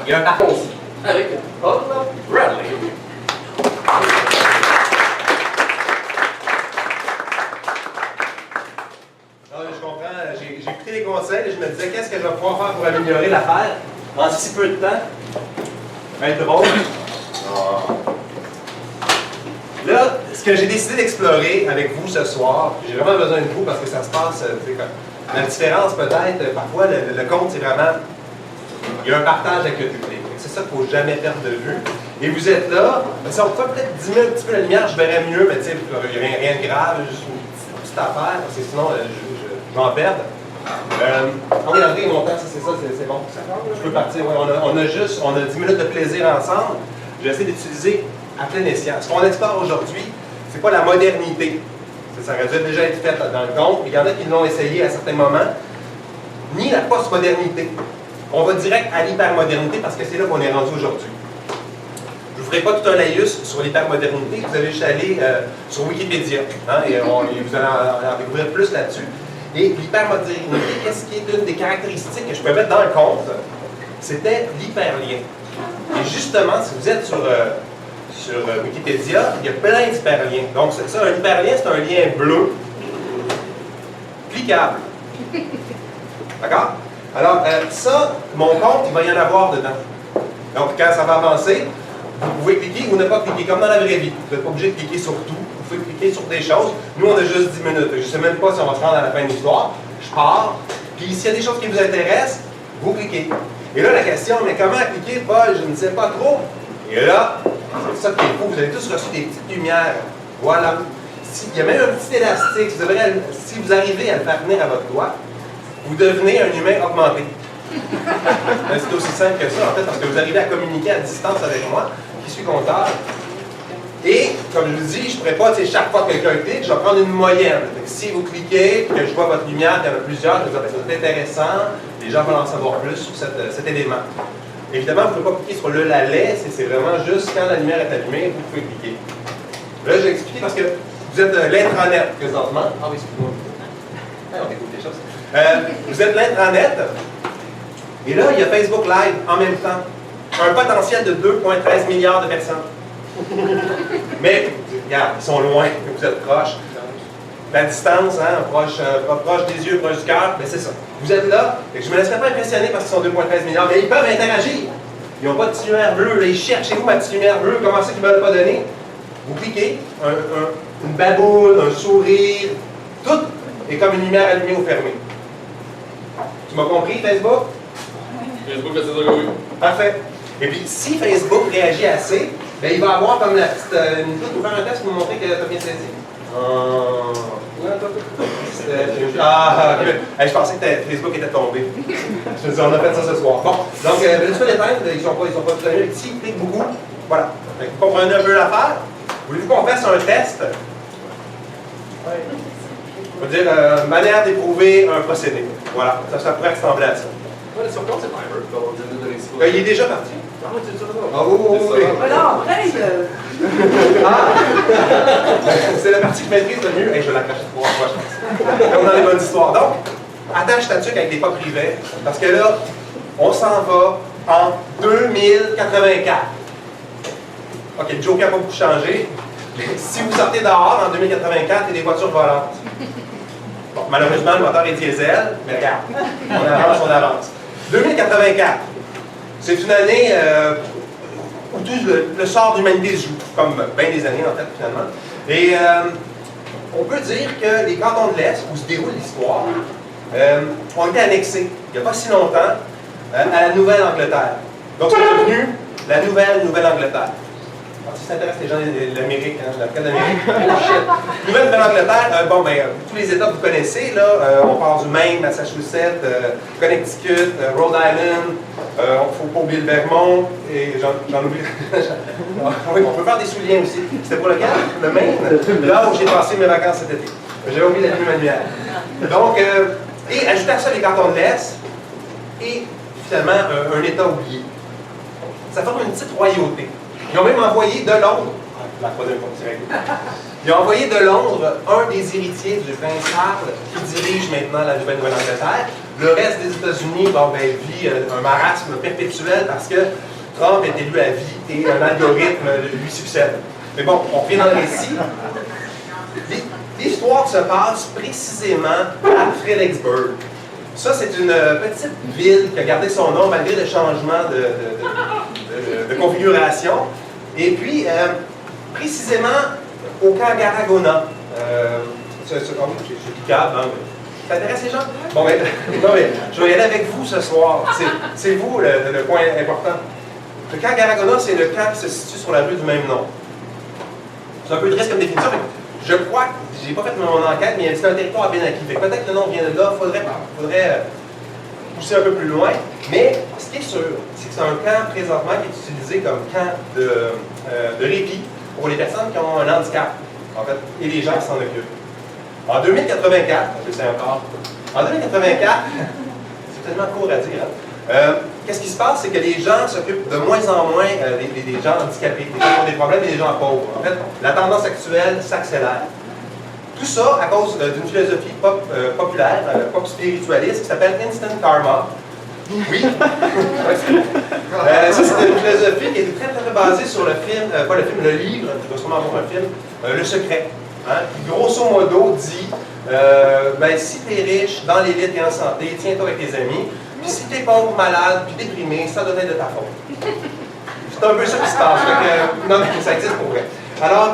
Il y a un parcours aussi. Avec Paul Bradley. Je comprends, j'ai écouté les conseils et je me disais qu'est-ce que je vais pouvoir faire pour améliorer l'affaire en si peu de temps. Être drôle. Là, ce que j'ai décidé d'explorer avec vous ce soir, j'ai vraiment besoin de vous parce que ça se passe, la différence peut-être, parfois le compte c'est vraiment, il y a un partage avec le public. C'est ça qu'il ne faut jamais perdre de vue. Et vous êtes là, si on peut peut-être diminuer un petit peu la lumière, je verrais mieux, mais tu sais, il n'y a rien de grave, juste une petite affaire, parce que sinon je vais en perdre. Regardez mon temps, c'est ça, c'est bon. Je peux partir. Ouais, on a 10 minutes de plaisir ensemble. Je vais essayer d'utiliser à plein escient. Ce qu'on explore aujourd'hui, c'est pas la modernité. Ça aurait dû déjà être fait là, dans le compte, mais il y en a qui l'ont essayé à certains moments, ni la postmodernité. On va direct à l'hypermodernité parce que c'est là qu'on est rendu aujourd'hui. Je ne vous ferai pas tout un laïus sur l'hypermodernité, vous avez juste à aller sur Wikipédia, hein, et vous allez en découvrir plus là-dessus. Et l'hypermodernité, qu'est-ce qui est une des caractéristiques que je peux mettre dans le compte? C'était l'hyperlien. Et justement, si vous êtes sur Wikipédia, il y a plein d'hyperliens. Donc, ça, un hyperlien, c'est un lien bleu, cliquable. D'accord? Alors, ça, mon compte, il va y en avoir dedans. Donc, quand ça va avancer, vous pouvez cliquer ou ne pas cliquer, comme dans la vraie vie. Vous n'êtes pas obligé de cliquer sur tout. Vous pouvez cliquer sur des choses. Nous, on a juste 10 minutes. Je ne sais même pas si on va se rendre à la fin de l'histoire. Je pars. Puis, s'il y a des choses qui vous intéressent, vous cliquez. Et là, la question, mais comment cliquer, Paul? Je ne sais pas trop. Et là, c'est ça qui est fou. Vous avez tous reçu des petites lumières. Voilà. Il y a même un petit élastique. Si vous arrivez à le faire venir à votre doigt, vous devenez un humain augmenté. C'est aussi simple que ça, en fait, parce que vous arrivez à communiquer à distance avec moi, qui suis comptable. Et, comme je vous dis, je ne pourrais pas, chaque fois que quelqu'un clique, je vais prendre une moyenne. Donc, si vous cliquez, que je vois votre lumière, il y en a plusieurs, je vais dire, c'est intéressant, les gens vont en savoir plus sur cet élément. Évidemment, vous ne pouvez pas cliquer sur le lalet, c'est vraiment juste quand la lumière est allumée, vous pouvez cliquer. Là, je vais expliquer parce que vous êtes l'intranet présentement. Ah oui, excusez-moi. On découvre des choses. Vous êtes l'intranet. Et là, il y a Facebook Live en même temps. Un potentiel de 2,13 milliards de personnes. Mais, regarde, ils sont loin, vous êtes proches. La distance, hein, proche des yeux, proche du cœur, mais c'est ça. Vous êtes là, et je ne me laisserai pas impressionner parce qu'ils sont 2,13 milliards, mais ils peuvent interagir. Ils n'ont pas de petite lumière bleue, là, ils cherchent chez vous ma petite lumière bleue, comment ça qu'ils ne veulent pas donner? Vous cliquez, une baboule, un sourire, tout est comme une lumière allumée ou fermée. Tu m'as compris, Facebook? Facebook fait ça, oui. Parfait. Et puis, si Facebook réagit assez, bien, il va avoir comme la petite minute pour faire un test pour vous montrer que tu as bien saisi. Hey, je pensais que Facebook était tombé. Je me dis, on a fait ça ce soir. Bon, donc, le seul éteindre, ils sont pas tout allumés. S'ils cliquent beaucoup, voilà. Donc, vous comprenez un peu l'affaire? Voulez-vous qu'on fasse un test? On va dire, manière d'éprouver un procédé. Voilà, ça pourrait ressembler à ça. Ouais, sur compte, c'est Fiverr, pour 10 minutes de récit. Il est déjà parti. Ah oui, c'est ça. Ah oui. Alors, après, c'est la partie que je maîtrise le mieux. Hey, je vais l'accrocher 3 fois, je pense. Comme dans les bonnes histoires. Donc, attache ta tuque avec des pas privés, parce que là, on s'en va en 2084. OK, le joker n'a pas beaucoup changé. Si vous sortez dehors en 2084, il y a des voitures volantes. Bon, malheureusement, le moteur est diesel, mais regarde, on avance. 2084, c'est une année où tout le sort de l'humanité se joue, comme bien des années en fait, finalement. Et on peut dire que les cantons de l'Est, où se déroule l'histoire, ont été annexés, il n'y a pas si longtemps, à la Nouvelle-Angleterre. Donc c'est devenu la Nouvelle-Angleterre. Alors, si ça intéresse les gens de l'Amérique, hein, la d'Amérique, Nouvelle-Angleterre, tous les États que vous connaissez, là, on part du Maine, Massachusetts, Connecticut, Rhode Island, il ne faut pas oublier le Vermont, et j'en oublie. Oui, on peut faire des sous-liens aussi. C'était pas le cas, le Maine, là où j'ai passé mes vacances cet été. J'avais oublié la vie manuelle. Donc, et ajouter à ça les cantons de l'Est, et finalement un État oublié. Ça forme une petite royauté. Ils ont même envoyé de Londres, la troisième fois, c'est réglé. Ils ont envoyé de Londres un des héritiers du prince Charles qui dirige maintenant la Nouvelle-Angleterre. Le reste des États-Unis vit un marasme perpétuel parce que Trump est élu à vie et un algorithme lui succède. Mais bon, on revient dans le récit. L'histoire se passe précisément à Fredericksburg. Ça, c'est une petite ville qui a gardé son nom malgré le changement de configuration. Et puis, précisément au camp Garagona. J'ai du câble, hein, ça intéresse les gens? Bon, mais, non, mais je vais y aller avec vous ce soir. C'est vous le point important. Le camp Garagona, c'est le camp qui se situe sur la rue du même nom. C'est un peu de risque comme définition, mais je crois que j'ai pas fait mon enquête, mais c'est un territoire bien acquis. Peut-être que le nom vient de là, il faudrait pousser un peu plus loin. Mais ce qui est sûr, c'est que c'est un camp présentement qui est utilisé comme camp de répit pour les personnes qui ont un handicap, en fait, et les gens qui s'en occupent. En 2084, je sais encore, en 2084, c'est tellement court à dire, hein, qu'est-ce qui se passe, c'est que les gens s'occupent de moins en moins des gens handicapés, des gens qui ont des problèmes et des gens pauvres. En fait, la tendance actuelle s'accélère. Tout ça à cause d'une philosophie populaire, pop spiritualiste, qui s'appelle Instant Karma. Oui. Ça, c'est une philosophie qui est très, très basée sur le film, pas le film, le livre, il doit sûrement avoir un film, Le Secret. Hein, qui, grosso modo, dit si tu es riche, dans l'élite et en santé, tiens-toi avec tes amis. Puis si tu es pauvre, malade, puis déprimé, ça doit être de ta faute. C'est un peu ça qui se passe. Non, mais ça existe pour vrai. Alors,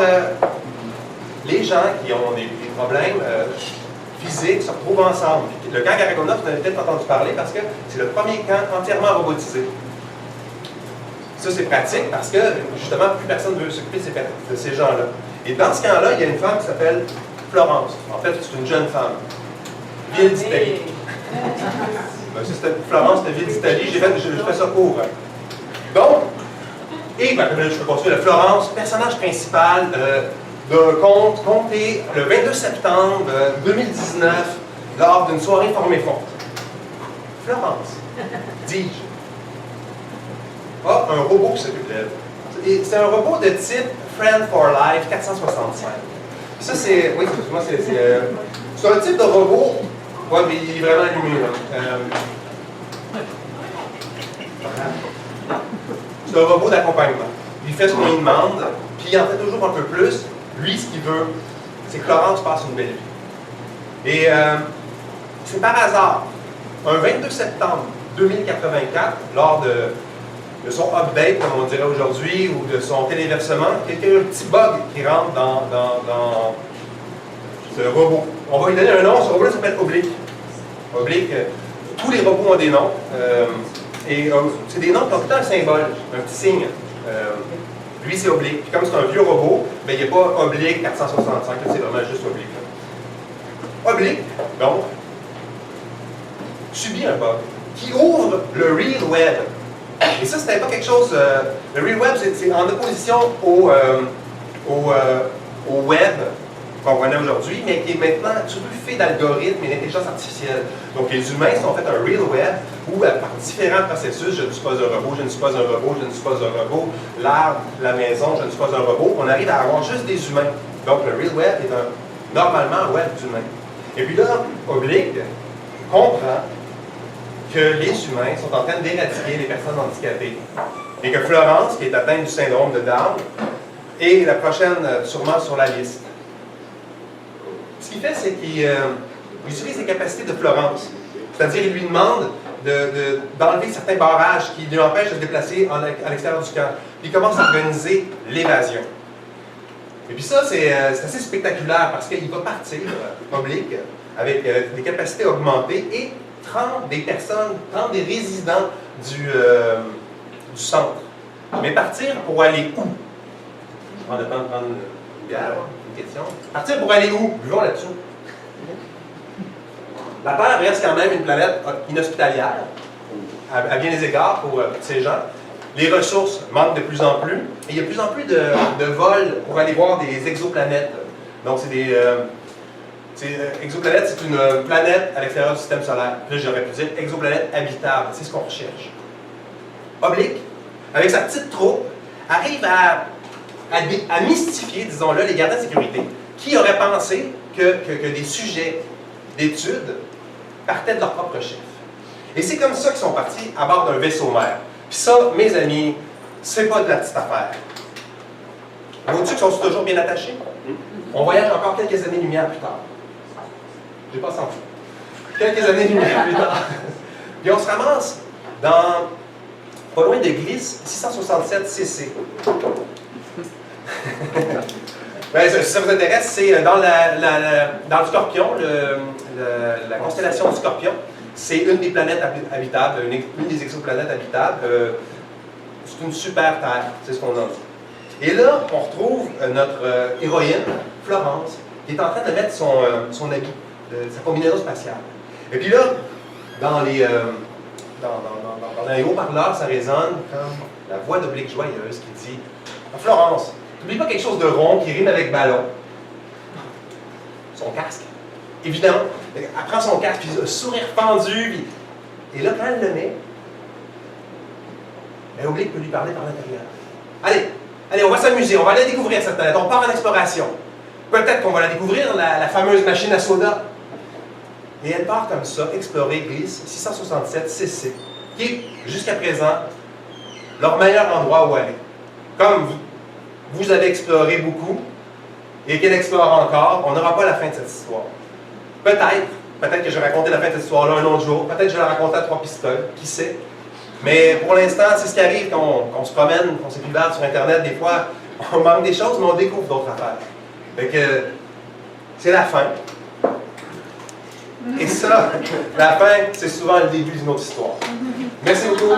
les gens qui ont des problèmes physiques se retrouvent ensemble. Le camp Garagona, vous en avez peut-être entendu parler parce que c'est le premier camp entièrement robotisé. Ça, c'est pratique parce que, justement, plus personne ne veut s'occuper de ces gens-là. Et dans ce camp-là, il y a une femme qui s'appelle Florence. En fait, c'est une jeune femme. Ville d'Italie. Florence, c'était ville d'Italie. Je fais ça court. Donc, et je peux continuer. Florence, personnage principal d'un conte compté le 22 septembre 2019 lors d'une soirée formée forte. Florence, dis-je, a un robot qui s'occupe d'elle. C'est un robot de type Friend for Life 465. Ça, c'est. Oui, excuse-moi, c'est un type de robot. Ouais, mais il est vraiment allumé, là. C'est un robot d'accompagnement. Il fait ce qu'on lui demande, puis il en fait toujours un peu plus. Lui, ce qu'il veut, c'est que Florence passe une belle vie. Et c'est par hasard, un 22 septembre 2084, lors de son update, comme on dirait aujourd'hui, ou de son téléversement, il y a un petit bug qui rentre dans ce robot. On va lui donner un nom, ce robot s'appelle Oblique. Oblique, tous les robots ont des noms. Et c'est des noms qui ont tout le temps un symbole, un petit signe. Lui, c'est Oblique. Puis comme c'est un vieux robot, ben, il n'y a pas Oblique 465, c'est vraiment juste Oblique. Oblique, donc, subit un bug qui ouvre le Real Web. Et ça, c'était pas quelque chose. Le Real Web, c'est en opposition au Web qu'on connaît aujourd'hui, mais qui est maintenant surtout fait d'algorithmes et d'intelligence artificielle. Donc, les humains sont fait un Real Web où, par différents processus, je ne suis pas un robot, je ne suis pas un robot, je ne suis pas un robot, l'arbre, la maison, je ne suis pas un robot, on arrive à avoir juste des humains. Donc, le Real Web est normalement un web d'humains. Et puis là, Oblique comprend que les humains sont en train d'éradiquer les personnes handicapées. Et que Florence, qui est atteinte du syndrome de Down, est la prochaine sûrement sur la liste. Ce qu'il fait, c'est qu'il utilise les capacités de Florence. C'est-à-dire, il lui demande d'enlever certains barrages qui lui empêchent de se déplacer à l'extérieur du camp. Puis il commence à organiser l'évasion. Et puis ça, c'est assez spectaculaire parce qu'il va partir, Oblique, avec des capacités augmentées et 30 des résidents du centre. Mais partir pour aller où? Je prends le temps de prendre une bière, une question. Partir pour aller où? Buvons là-dessus. La Terre reste quand même une planète inhospitalière, à bien des égards pour ces gens. Les ressources manquent de plus en plus. Et il y a de plus en plus de vols pour aller voir des exoplanètes. Donc, c'est des... exoplanète, c'est une planète à l'extérieur du système solaire. Là, j'aurais pu dire exoplanète habitable. C'est ce qu'on recherche. Oblique, avec sa petite troupe, arrive à mystifier, disons-le, les gardiens de sécurité. Qui aurait pensé que des sujets d'études partaient de leur propre chef? Et c'est comme ça qu'ils sont partis à bord d'un vaisseau-mère. Puis ça, mes amis, c'est pas de la petite affaire. Vois-tu qu'ils sont toujours bien attachés? On voyage encore quelques années-lumière plus tard. J'ai pas senti. Quelques années-lumière plus tard. Puis on se ramasse dans, pas loin de Gliss, 667 CC. Ben, si ça vous intéresse, c'est dans le Scorpion, la constellation du Scorpion. C'est une des planètes habitables, une des exoplanètes habitables. C'est une super Terre, c'est ce qu'on a dit. Et là, on retrouve notre héroïne, Florence, qui est en train de mettre son habit, sa combinaison spatiale. Et puis là, dans les haut-parleurs, ça résonne comme la voix d'Oblique Joyeuse qui dit « Florence, n'oublie pas quelque chose de rond qui rime avec ballon. » Son casque. Évidemment, elle prend son casque, puis un sourire fendu, puis... Et là, quand elle le met, Oblique peut lui parler par l'intérieur. Allez, on va s'amuser, on va aller découvrir cette planète, on part en exploration. Peut-être qu'on va la découvrir, la fameuse machine à soda. Et elle part comme ça, explorer Gliss 667 CC, qui est, jusqu'à présent, leur meilleur endroit où aller. Comme vous avez exploré beaucoup, et qu'elle explore encore, on n'aura pas la fin de cette histoire. Peut-être que je vais raconter la fin de cette histoire-là un autre jour, peut-être que je vais la raconter à 3 pistoles, qui sait. Mais pour l'instant, c'est ce qui arrive quand on se promène, qu'on s'épivare sur Internet, des fois, on manque des choses, mais on découvre d'autres affaires. Fait que, c'est la fin. Et ça, la fin, c'est souvent le début d'une autre histoire. Merci beaucoup.